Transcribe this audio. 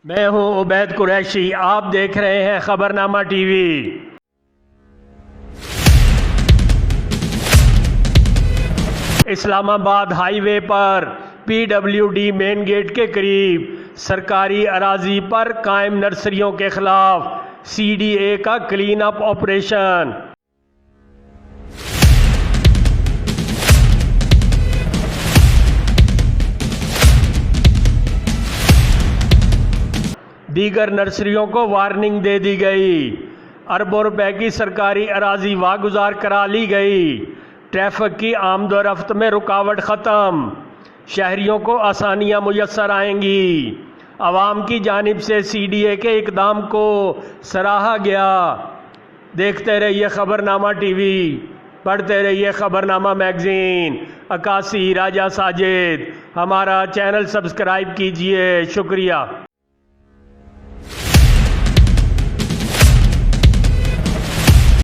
मैं हूं उबैद कुरैशी। आप देख रहे हैं खबरनामा टीवी। इस्लामाबाद हाईवे पर पीडब्ल्यूडी मेन गेट के करीब सरकारी अराजी पर कायम नर्सरियों के खिलाफ सीडीए का क्लीन अप ऑपरेशन। दीगर नर्सरियों को वार्निंग दे दी गई। अरबों रुपए की सरकारी अराजी वागुजार करा ली गई। ट्रैफिक की आमदोरफ्त में रुकावट ख़त्म। शहरियों को आसानियां मुयस्सर आएंगी। आवाम की जानिब से सीडीए के इकदाम को सराहा गया। देखते रहिए खबरनामा टीवी, पढ़ते रहिए खबरनामा मैगजीन। अकासी राजा साजिद, हमारा चैनल सब्सक्राइब कीजिए। शुक्रिया।